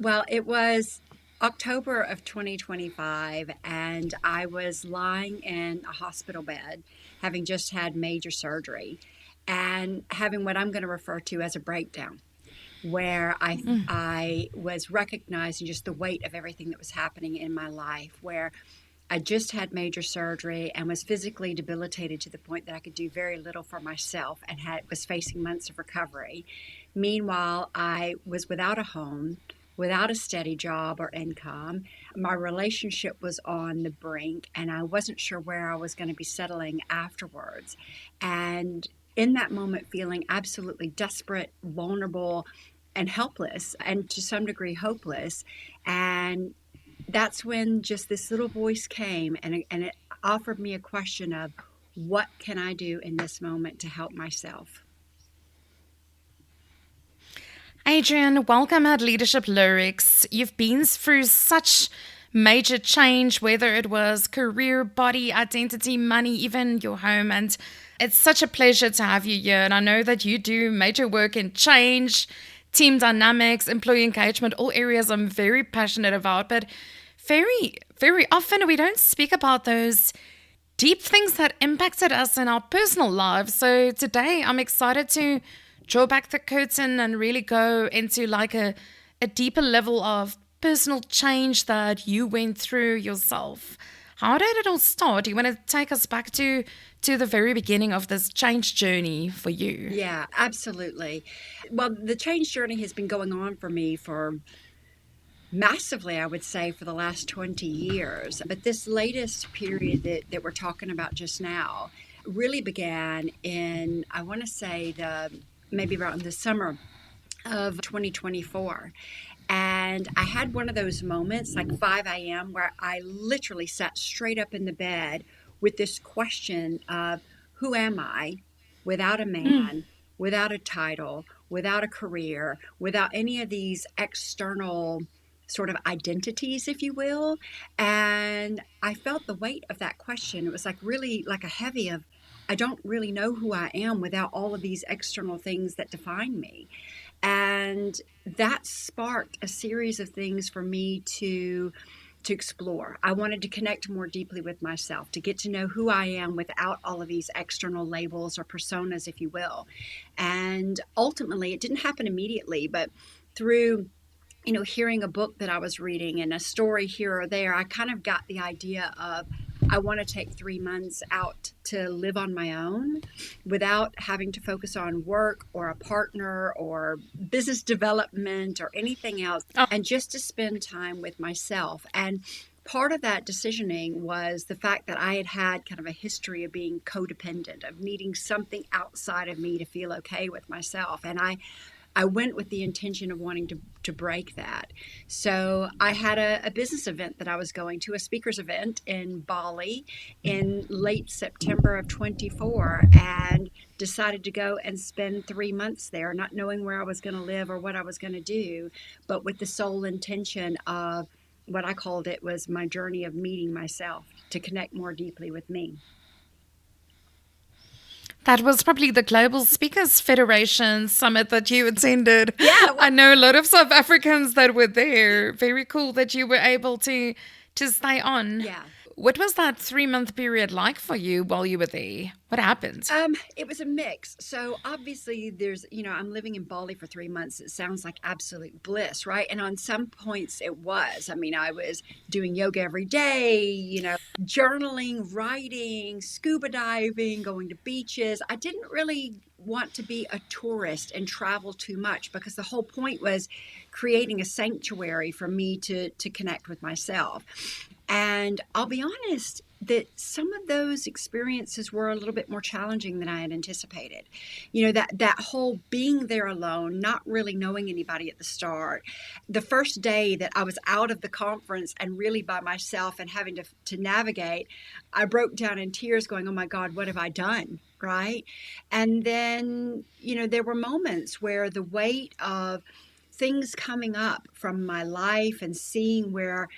Well, it was October of 2025, and I was lying in a hospital bed, having just had major surgery, and having what I'm going to refer to as a breakdown, where I was recognizing just the weight of everything that was happening in my life, where I just had major surgery and was physically debilitated to the point that I could do very little for myself and was facing months of recovery. Meanwhile, I was without a home, without a steady job or income. My relationship was on the brink, and I wasn't sure where I was going to be settling afterwards. And in that moment, feeling absolutely desperate, vulnerable, and helpless, and to some degree hopeless. And that's when just this little voice came, and it offered me a question of, what can I do in this moment to help myself? Adrienne, welcome at Leadership Lyrics. You've been through such major change, whether it was career, body, identity, money, even your home. And it's such a pleasure to have you here. And I know that you do major work in change, team dynamics, employee engagement, all areas I'm very passionate about. But very often we don't speak about those deep things that impacted us in our personal lives. So today I'm excited to draw back the curtain and really go into like a deeper level of personal change that you went through yourself. How did it all start? You want to take us back to the very beginning of this change journey for you? Yeah, absolutely. Well, the change journey has been going on for me for massively, I would say, for the last 20 years. But this latest period that we're talking about just now really began in, I want to say, the maybe around the summer of 2024. And I had one of those moments, like 5 a.m., where I literally sat straight up in the bed with this question of, who am I without a man, without a title, without a career, without any of these external sort of identities, if you will. And I felt the weight of that question. It was like really like a heavy of, I don't really know who I am without all of these external things that define me. And that sparked a series of things for me to explore. I wanted to connect more deeply with myself, to get to know who I am without all of these external labels or personas, if you will. And ultimately, it didn't happen immediately, but through hearing a book that I was reading and a story here or there, I kind of got the idea of, I want to take 3 months out to live on my own without having to focus on work or a partner or business development or anything else, and just to spend time with myself. And part of that decisioning was the fact that I had had kind of a history of being codependent, of needing something outside of me to feel okay with myself. And I went with the intention of wanting to break that. So I had a business event that I was going to, a speaker's event in Bali in late September of 24, and decided to go and spend 3 months there, not knowing where I was going to live or what I was going to do, but with the sole intention of, what I called it was my journey of meeting myself, to connect more deeply with me. That was probably the Global Speakers Federation summit that you attended. Yeah, I know a lot of South Africans that were there. Very cool that you were able to stay on. yeah. What was that 3 month period like for you while you were there? What happened? It was a mix. So obviously I'm living in Bali for 3 months. It sounds like absolute bliss, right? And on some points it was. I mean, I was doing yoga every day, journaling, writing, scuba diving, going to beaches. I didn't really want to be a tourist and travel too much, because the whole point was creating a sanctuary for me to connect with myself. And I'll be honest that some of those experiences were a little bit more challenging than I had anticipated. That whole being there alone, not really knowing anybody at the start. The first day that I was out of the conference and really by myself and having to navigate, I broke down in tears going, oh my God, what have I done? Right. And then, there were moments where the weight of things coming up from my life and seeing where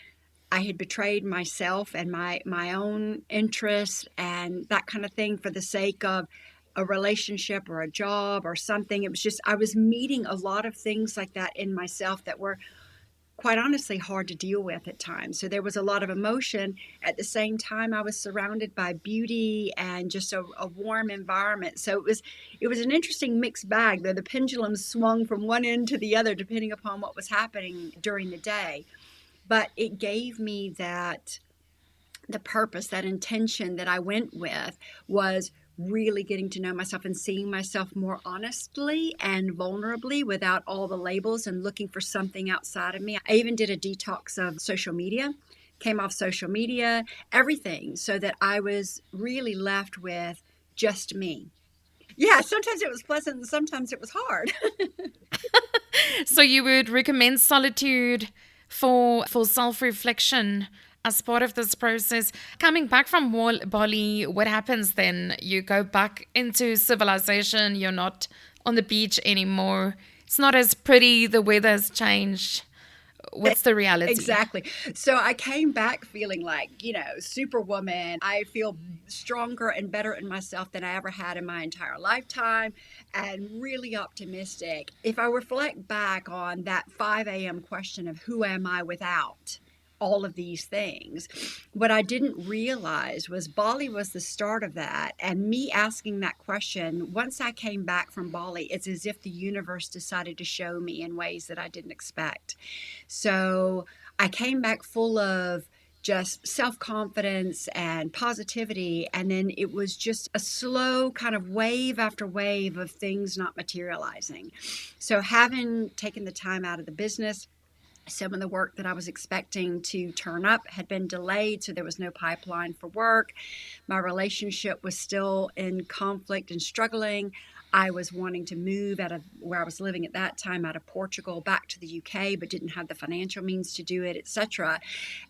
I had betrayed myself and my own interests and that kind of thing for the sake of a relationship or a job or something. It was just, I was meeting a lot of things like that in myself that were quite honestly hard to deal with at times. So there was a lot of emotion. At the same time, I was surrounded by beauty and just a warm environment. So it was an interesting mixed bag, though the pendulum swung from one end to the other depending upon what was happening during the day. But it gave me that the purpose, that intention that I went with was really getting to know myself and seeing myself more honestly and vulnerably without all the labels and looking for something outside of me. I even did a detox of social media, came off social media, everything, so that I was really left with just me. Yeah, sometimes it was pleasant and sometimes it was hard. So you would recommend solitude for self-reflection as part of this process. Coming back from Bali, what happens then? You go back into civilization. You're not on the beach anymore. It's not as pretty. The weather has changed. What's the reality? Exactly. So I came back feeling like, superwoman. I feel stronger and better in myself than I ever had in my entire lifetime and really optimistic. If I reflect back on that 5 a.m. question of who am I without all of these things, what I didn't realize was Bali was the start of that. And me asking that question, once I came back from Bali, it's as if the universe decided to show me in ways that I didn't expect. So I came back full of just self confidence and positivity. And then it was just a slow kind of wave after wave of things not materializing. So, having taken the time out of the business, some of the work that I was expecting to turn up had been delayed, so there was no pipeline for work. My relationship was still in conflict and struggling. I was wanting to move out of where I was living at that time, out of Portugal, back to the UK, but didn't have the financial means to do it, etc.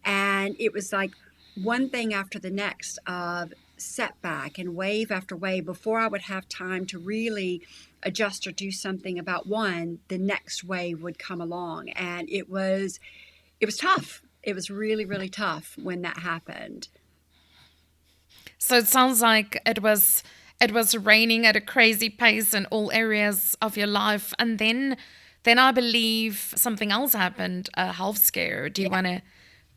And it was like one thing after the next of setback and wave after wave before I would have time to really adjust or do something about one. The next wave would come along, and it was tough. It was really, really tough when that happened. So it sounds like it was raining at a crazy pace in all areas of your life, and then I believe something else happened, a health scare. Do you Yeah. want to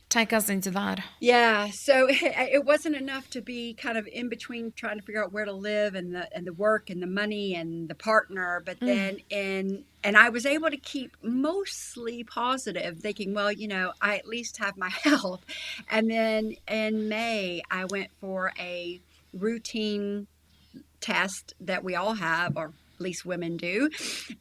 take us into that? Yeah, so it wasn't enough to be kind of in between trying to figure out where to live and the work and the money and the partner, but then and I was able to keep mostly positive, thinking, well, I at least have my health. And then in May, I went for a routine test that we all have, or at least women do,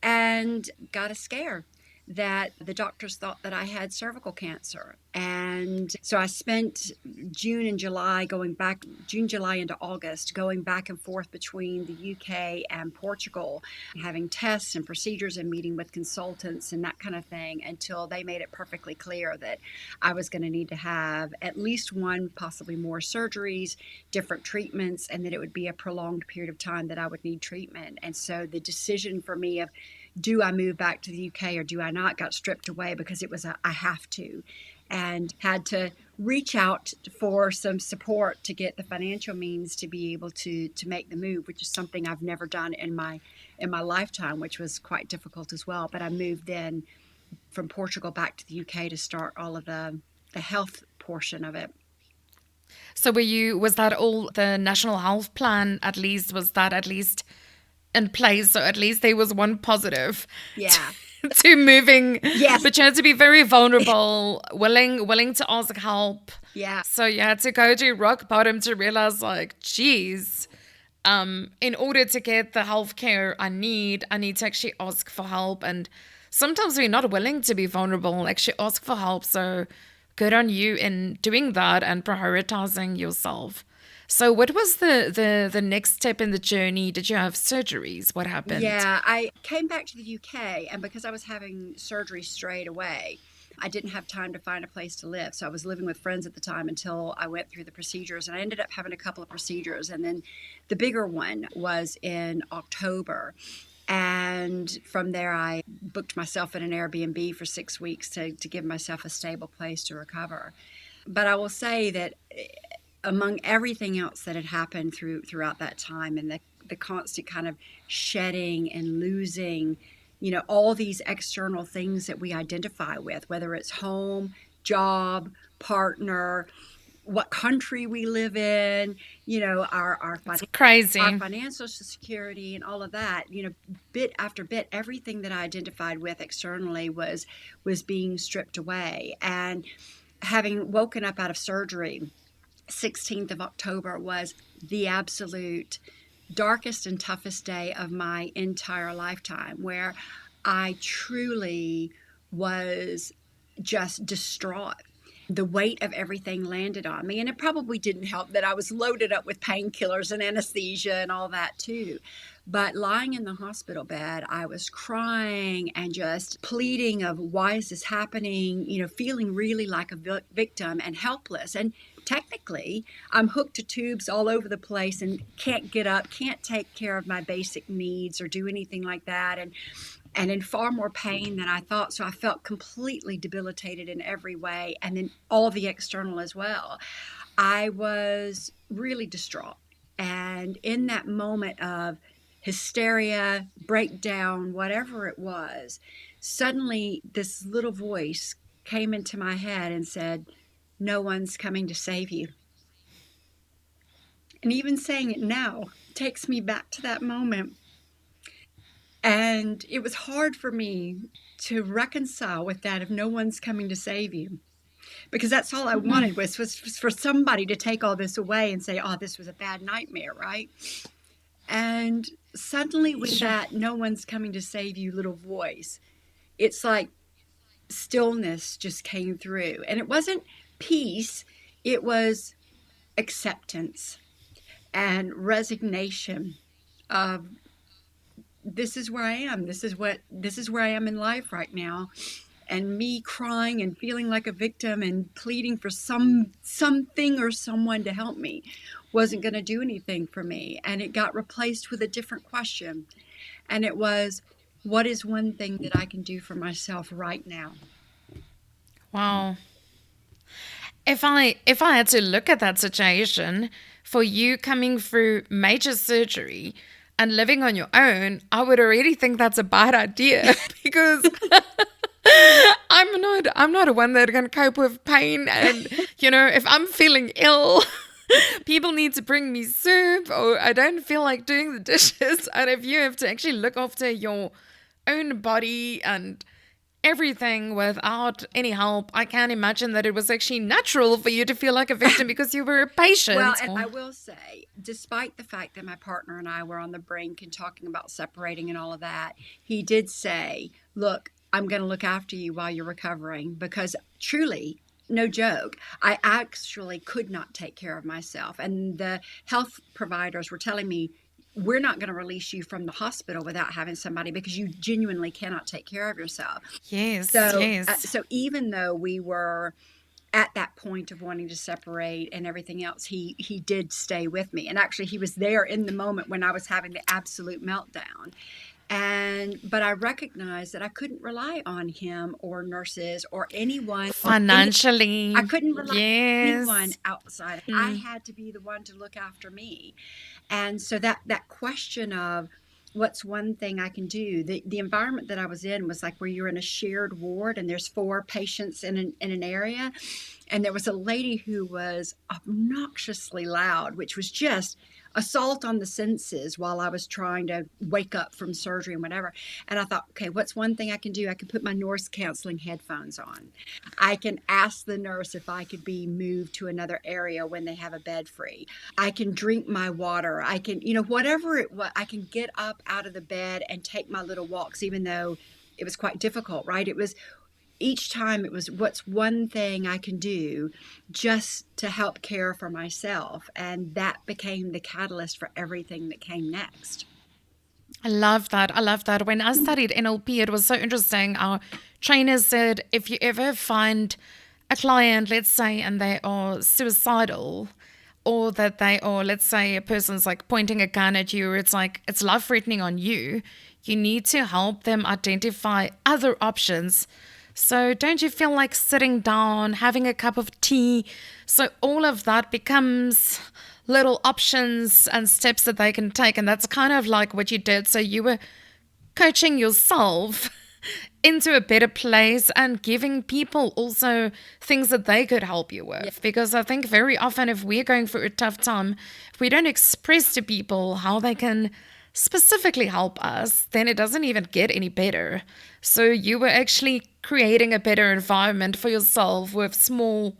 and got a scare that the doctors thought that I had cervical cancer. And so I spent June and July going back, June, July into August, going back and forth between the UK and Portugal, having tests and procedures and meeting with consultants and that kind of thing until they made it perfectly clear that I was going to need to have at least one, possibly more surgeries, different treatments, and that it would be a prolonged period of time that I would need treatment. And so the decision for me of do I move back to the UK or do I not got stripped away because it was I have to, and had to reach out for some support to get the financial means to be able to make the move, which is something I've never done in my lifetime, which was quite difficult as well. But I moved then from Portugal back to the UK to start all of the health portion of it. So was that all the national health plan at least, was that at least in place? So at least there was one positive Yeah. to moving, Yes. but you had to be very vulnerable, willing to ask help. Yeah. So you had to go to rock bottom to realize, like, geez, in order to get the healthcare I need to actually ask for help. And sometimes we're not willing to be vulnerable, actually ask for help. So good on you in doing that and prioritizing yourself. So what was the next step in the journey? Did you have surgeries? What happened? Yeah, I came back to the UK, and because I was having surgery straight away, I didn't have time to find a place to live. So I was living with friends at the time until I went through the procedures, and I ended up having a couple of procedures. And then the bigger one was in October. And from there, I booked myself in an Airbnb for 6 weeks to give myself a stable place to recover. But I will say that among everything else that had happened throughout that time and the constant kind of shedding and losing, all these external things that we identify with, whether it's home, job, partner, what country we live in, It's our crazy. financial security and all of that, bit after bit, everything that I identified with externally was being stripped away. And having woken up out of surgery, 16th of October was the absolute darkest and toughest day of my entire lifetime, where I truly was just distraught. The weight of everything landed on me. And it probably didn't help that I was loaded up with painkillers and anesthesia and all that too. But lying in the hospital bed, I was crying and just pleading of why is this happening, feeling really like a victim and helpless. And technically, I'm hooked to tubes all over the place and can't get up, can't take care of my basic needs or do anything like that. And in far more pain than I thought. So I felt completely debilitated in every way, and then all the external as well. I was really distraught. And in that moment of hysteria, breakdown, whatever it was, suddenly this little voice came into my head and said, "No one's coming to save you." And even saying it now takes me back to that moment. And it was hard for me to reconcile with that if no one's coming to save you. Because that's all I wanted was for somebody to take all this away and say, oh, this was a bad nightmare, right? And suddenly with Sure. that no one's coming to save you little voice, it's like stillness just came through. And it wasn't peace, it was acceptance and resignation of this is where I am. This is where I am in life right now. And me crying and feeling like a victim and pleading for something or someone to help me wasn't going to do anything for me. And it got replaced with a different question. And it was, what is one thing that I can do for myself right now? Wow. If I had to look at that situation for you coming through major surgery and living on your own, I would already think that's a bad idea because I'm not a one that can cope with pain, and if I'm feeling ill, people need to bring me soup or I don't feel like doing the dishes, and if you have to actually look after your own body and everything without any help, I can't imagine that it was actually natural for you to feel like a victim because you were a Well, patient. and I will say, despite the fact that my partner and I were on the brink and talking about separating and all of that, he did say, look, I'm going to look after you while you're recovering, because truly, no joke, I actually could not take care of myself. And the health providers were telling me, we're not going to release you from the hospital without having somebody, because you genuinely cannot take care of yourself. Yes, So, yes. so even though we were at that point of wanting to separate and everything else, he did stay with me. And actually, he was there in the moment when I was having the absolute meltdown. But I recognized that I couldn't rely on him or nurses or anyone or any. I Financially, couldn't rely on anyone yes. outside. I had to be the one to look after me. And so that question of what's one thing I can do, the environment that I was in was like where you're in a shared ward and there's 4 patients in an area. And there was a lady who was obnoxiously loud, which was just assault on the senses while I was trying to wake up from surgery and whatever. And I thought, okay, what's one thing I can do? I can put my noise canceling headphones on. I can ask the nurse if I could be moved to another area when they have a bed free. I can drink my water. I can, whatever it was, I can get up out of the bed and take my little walks, even though it was quite difficult, right? It was each time it was, what's one thing I can do just to help care for myself? And that became the catalyst for everything that came next. I love that. I love that. When I studied NLP, it was so interesting. Our trainer said if you ever find a client, let's say, and they are suicidal, or that they are, let's say, a person's like pointing a gun at you, or it's like it's life threatening on you, you need to help them identify other options. So don't you feel like sitting down, having a cup of tea? So all of that becomes little options and steps that they can take. And that's kind of like what you did. So you were coaching yourself into a better place and giving people also things that they could help you Yeah. with. Because I think very often, if we're going through a tough time, if we don't express to people how they can specifically help us, then it doesn't even get any better. So you were actually creating a better environment for yourself with small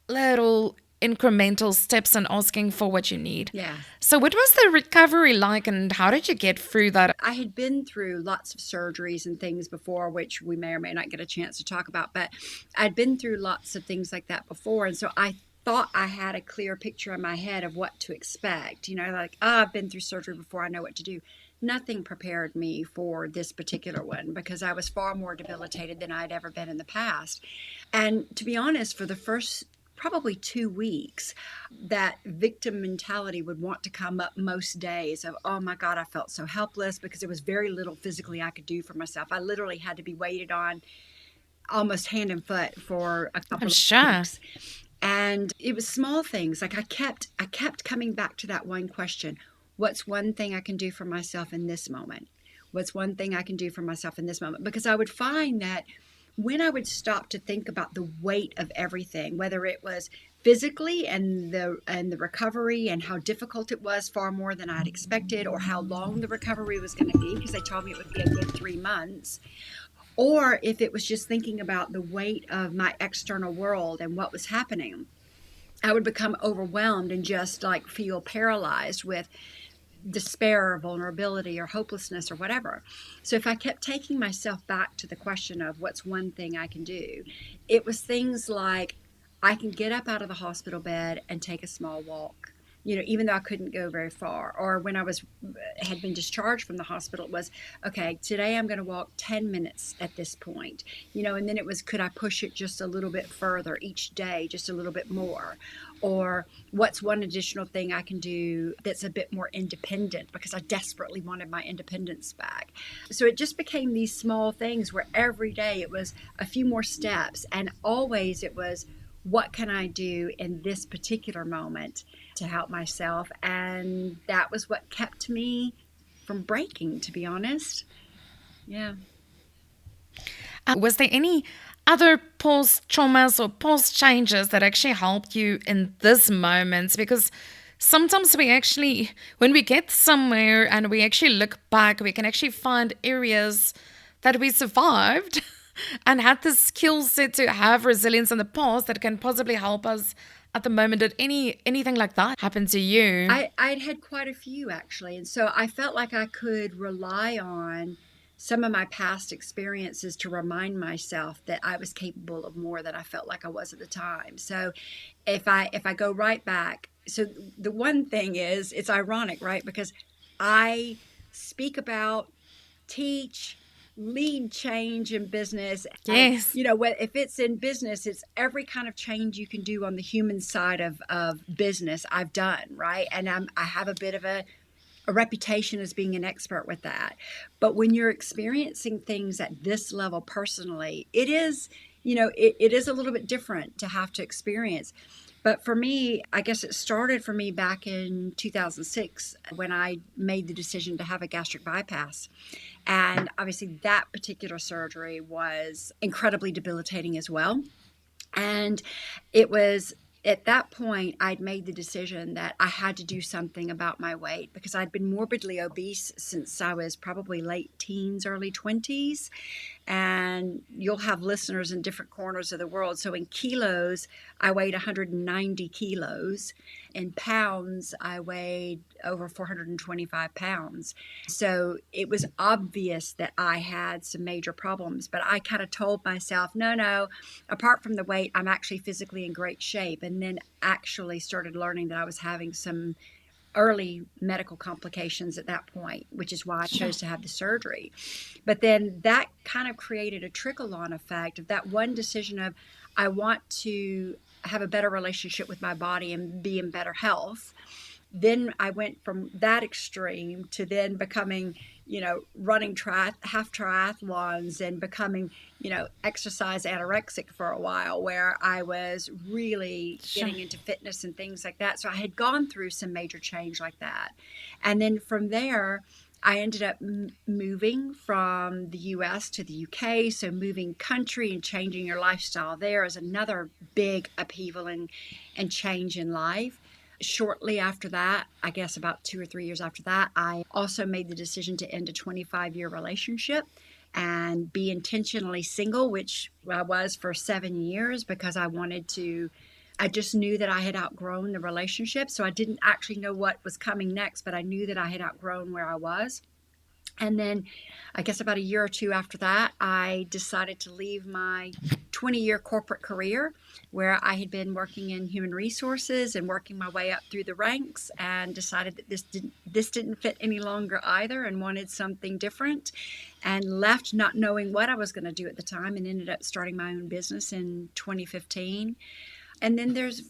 little incremental steps and asking for what you need. Yeah. So, what was the recovery like, and how did you get through that? I had been through lots of surgeries and things before, which we may or may not get a chance to talk about, but I'd been through lots of things like that before. And so I thought I had a clear picture in my head of what to expect. Like, oh, I've been through surgery before, I know what to do. Nothing prepared me for this particular one because I was far more debilitated than I'd ever been in the past. And to be honest, for the first probably 2 weeks, that victim mentality would want to come up most days of, oh my God, I felt so helpless because there was very little physically I could do for myself. I literally had to be waited on almost hand and foot for a I'm couple of sure. weeks. And it was small things. Like I kept coming back to that one question. What's one thing I can do for myself in this moment? What's one thing I can do for myself in this moment? Because I would find that when I would stop to think about the weight of everything, whether it was physically and the recovery and how difficult it was, far more than I'd expected, or how long the recovery was going to be, because they told me it would be a good 3 months, or if it was just thinking about the weight of my external world and what was happening, I would become overwhelmed and just like feel paralyzed with despair or vulnerability or hopelessness or whatever. So if I kept taking myself back to the question of what's one thing I can do, it was things like I can get up out of the hospital bed and take a small walk. Even though I couldn't go very far, or when I had been discharged from the hospital, it was, okay, today I'm going to walk 10 minutes at this point, and then it was, could I push it just a little bit further each day, just a little bit more? Or what's one additional thing I can do that's a bit more independent, because I desperately wanted my independence back. So it just became these small things where every day it was a few more steps, and always it was, what can I do in this particular moment to help myself? And that was what kept me from breaking, to be honest. Yeah. Was there any other past traumas or past changes that actually helped you in this moment? Because sometimes we actually, when we get somewhere and we actually look back, we can actually find areas that we survived and had the skill set to have resilience in the past that can possibly help us at the moment. Did anything like that happen to you? I'd had quite a few, actually. And so I felt like I could rely on some of my past experiences to remind myself that I was capable of more than I felt like I was at the time. So if I go right back, so the one thing is, it's ironic, right? Because I speak about, teach, lead change in business. And, Yes. if it's in business, it's every kind of change you can do on the human side of business I've done, right? And I have a bit of a reputation as being an expert with that. But when you're experiencing things at this level personally, it is, it is a little bit different to have to experience. But for me, I guess it started for me back in 2006 when I made the decision to have a gastric bypass. And obviously, that particular surgery was incredibly debilitating as well. And it was at that point I'd made the decision that I had to do something about my weight, because I'd been morbidly obese since I was probably late teens, early 20s. And you'll have listeners in different corners of the world. So in kilos, I weighed 190 kilos. In pounds, I weighed over 425 pounds. So it was obvious that I had some major problems. But I kind of told myself, no, apart from the weight, I'm actually physically in great shape. And then actually started learning that I was having some early medical complications at that point, which is why I chose to have the surgery. But then that kind of created a trickle-on effect of that one decision of, I want to have a better relationship with my body and be in better health. Then I went from that extreme to then becoming, running half triathlons and becoming, exercise anorexic for a while, where I was really getting into fitness and things like that. So I had gone through some major change like that. And then from there, I ended up moving from the US to the UK. So, moving country and changing your lifestyle there is another big upheaval and change in life. Shortly after that, I guess about 2 or 3 years after that, I also made the decision to end a 25-year relationship and be intentionally single, which I was for 7 years because I just knew that I had outgrown the relationship. So I didn't actually know what was coming next, but I knew that I had outgrown where I was. And then I guess about a year or two after that, I decided to leave my 20-year corporate career where I had been working in human resources and working my way up through the ranks, and decided that this didn't fit any longer either and wanted something different, and left not knowing what I was going to do at the time, and ended up starting my own business in 2015. And then there's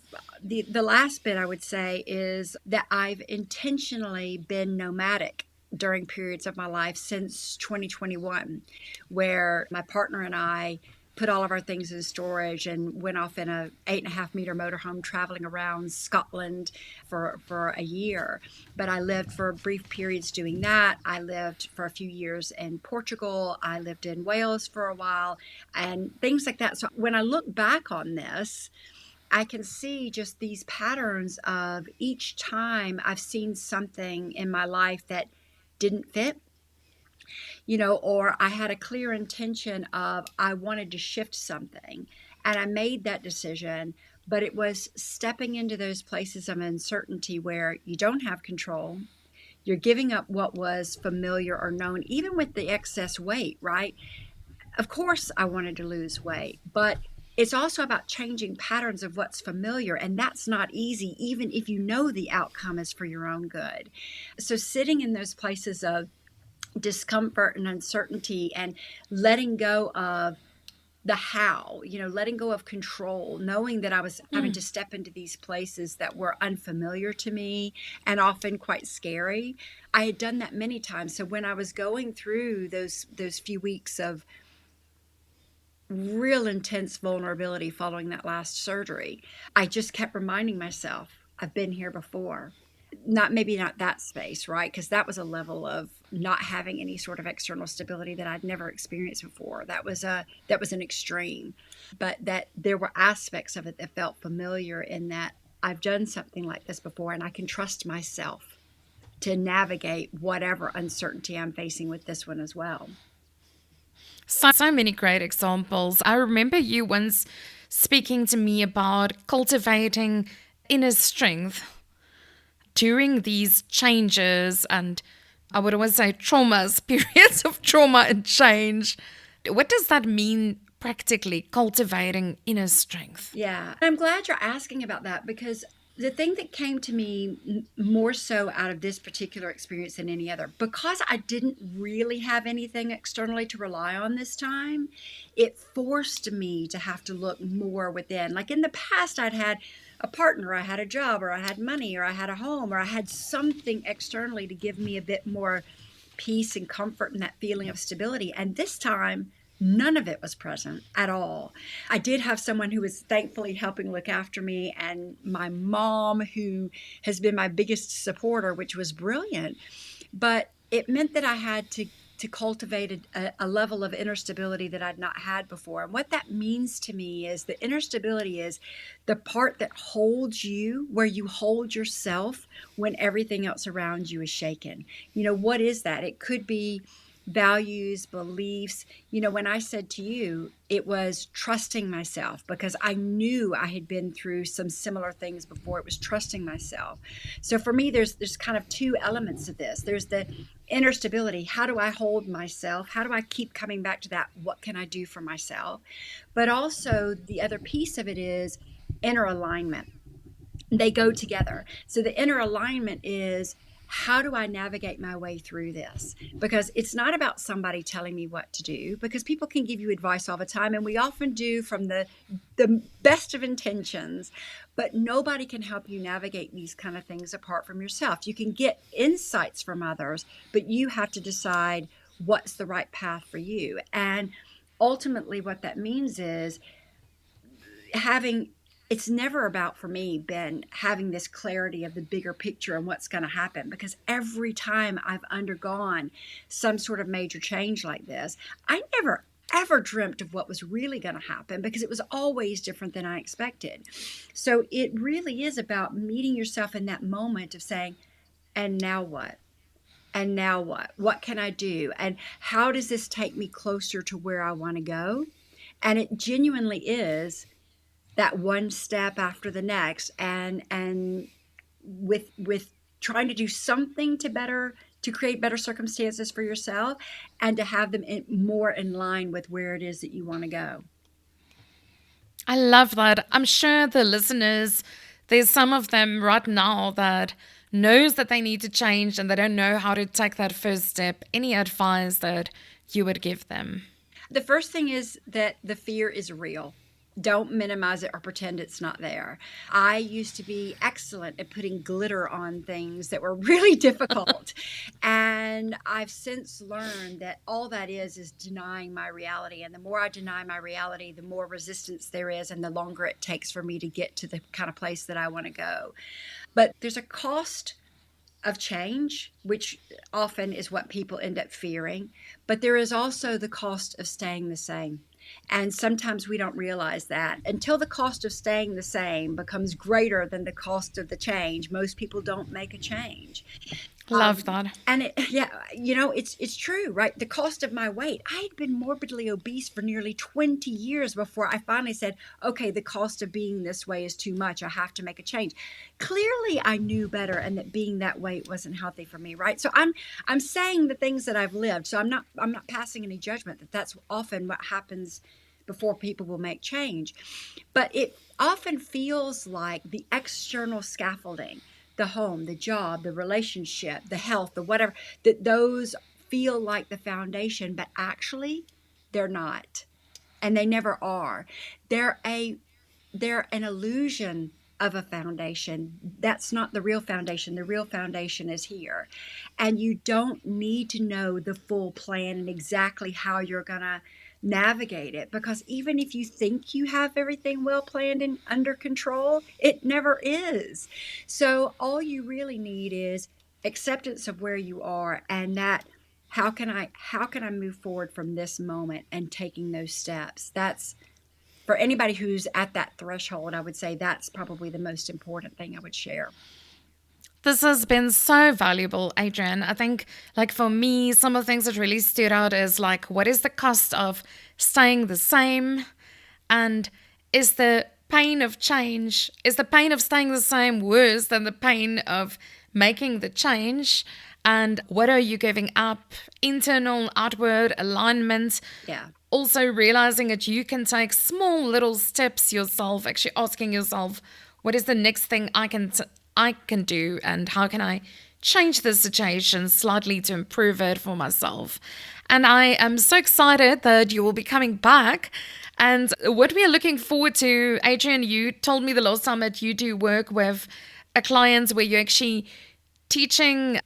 the last bit I would say is that I've intentionally been nomadic during periods of my life since 2021, where my partner and I put all of our things in storage and went off in a 8.5 meter motorhome traveling around Scotland for a year. But I lived for brief periods doing that. I lived for a few years in Portugal. I lived in Wales for a while and things like that. So when I look back on this, I can see just these patterns of each time I've seen something in my life that didn't fit, or I had a clear intention of I wanted to shift something and I made that decision, but it was stepping into those places of uncertainty where you don't have control. You're giving up what was familiar or known, even with the excess weight, right? Of course, I wanted to lose weight, but it's also about changing patterns of what's familiar. And that's not easy, even if you know the outcome is for your own good. So, sitting in those places of discomfort and uncertainty and letting go of the how, letting go of control, knowing that I was having to step into these places that were unfamiliar to me and often quite scary. I had done that many times. So when I was going through those few weeks of real intense vulnerability following that last surgery, I just kept reminding myself, I've been here before. Maybe not that space, right? Because that was a level of not having any sort of external stability that I'd never experienced before. That was an extreme, but that there were aspects of it that felt familiar in that I've done something like this before and I can trust myself to navigate whatever uncertainty I'm facing with this one as well. So many great examples. I remember you once speaking to me about cultivating inner strength during these changes, and I would always say traumas, periods of trauma and change. What does that mean practically, cultivating inner strength? Yeah. I'm glad you're asking about that because the thing that came to me more so out of this particular experience than any other, because I didn't really have anything externally to rely on this time, it forced me to have to look more within. Like in the past, I'd had a partner, I had a job, or I had money, or I had a home, or I had something externally to give me a bit more peace and comfort and that feeling of stability. And this time, none of it was present at all. I did have someone who was thankfully helping look after me, and my mom, who has been my biggest supporter, which was brilliant. But it meant that I had to cultivate a level of inner stability that I'd not had before. And what that means to me is the inner stability is the part that holds you, where you hold yourself when everything else around you is shaken. What is that? It could be values, beliefs. When I said to you, it was trusting myself because I knew I had been through some similar things before. It was trusting myself. So for me, there's kind of two elements of this. There's the inner stability. How do I hold myself? How do I keep coming back to that? What can I do for myself? But also the other piece of it is inner alignment. They go together. So the inner alignment is, how do I navigate my way through this? Because it's not about somebody telling me what to do, because people can give you advice all the time, and we often do from the best of intentions, but nobody can help you navigate these kind of things apart from yourself. You can get insights from others, but you have to decide what's the right path for you. And ultimately what that means is having it's never about, for me, been having this clarity of the bigger picture and what's going to happen, because every time I've undergone some sort of major change like this, I never ever dreamt of what was really going to happen, because it was always different than I expected. So it really is about meeting yourself in that moment of saying, and now what? And now what? What can I do? And how does this take me closer to where I want to go? And it genuinely is that one step after the next, and with trying to do something to create better circumstances for yourself, and to have them more in line with where it is that you want to go. I love that. I'm sure the listeners, there's some of them right now that knows that they need to change and they don't know how to take that first step. Any advice that you would give them? The first thing is that the fear is real. Don't minimize it or pretend it's not there. I used to be excellent at putting glitter on things that were really difficult. And I've since learned that all that is denying my reality. And the more I deny my reality, the more resistance there is, and the longer it takes for me to get to the kind of place that I want to go. But there's a cost of change, which often is what people end up fearing. But there is also the cost of staying the same. And sometimes we don't realize that until the cost of staying the same becomes greater than the cost of the change. Most people don't make a change. Love that. And yeah, it's true, right? The cost of my weight. I had been morbidly obese for nearly 20 years before I finally said, okay, the cost of being this way is too much. I have to make a change. Clearly, I knew better, and that being that way wasn't healthy for me, right? So I'm saying the things that I've lived. So I'm not passing any judgment that that's often what happens before people will make change. But it often feels like the external scaffolding, the home, the job, the relationship, the health, the whatever, that those feel like the foundation, but actually they're not. And they never are. They're an illusion of a foundation. That's not the real foundation. The real foundation is here. And you don't need to know the full plan and exactly how you're going to navigate it, because even if you think you have everything well planned and under control, it never is. So all you really need is acceptance of where you are, and that how can I move forward from this moment and taking those steps. That's for anybody who's at that threshold. I would say that's probably the most important thing I would share. This has been so valuable, Adrienne. I think, like for me, some of the things that really stood out is like, what is the cost of staying the same? And is the pain of change, is the pain of staying the same worse than the pain of making the change? And what are you giving up? Internal, outward alignment. Yeah. Also realizing that you can take small little steps yourself, actually asking yourself, what is the next thing I can do, and how can I change the situation slightly to improve it for myself? And I am so excited that you will be coming back. And what we are looking forward to, Adrienne, you told me the last time that you do work with a client where you actually teaching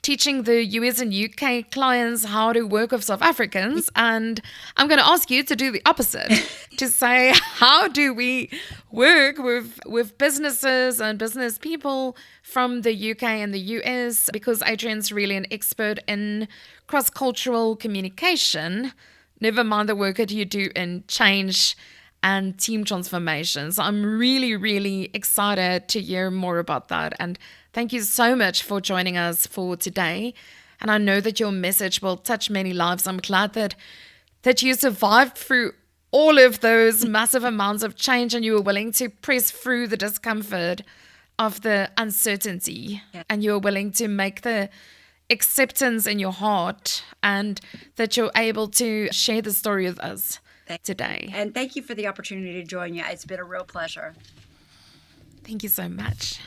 the US and UK clients how to work with South Africans, and I'm going to ask you to do the opposite, to say, how do we work with businesses and business people from the UK and the US, because Adrienne's really an expert in cross-cultural communication, never mind the work that you do in change and team transformation. So I'm really, really excited to hear more about that. And thank you so much for joining us for today. And I know that your message will touch many lives. I'm glad that you survived through all of those massive amounts of change, and you were willing to press through the discomfort of the uncertainty. Yeah. And you were willing to make the acceptance in your heart, and that you're able to share the story with us today. And thank you for the opportunity to join you. It's been a real pleasure. Thank you so much.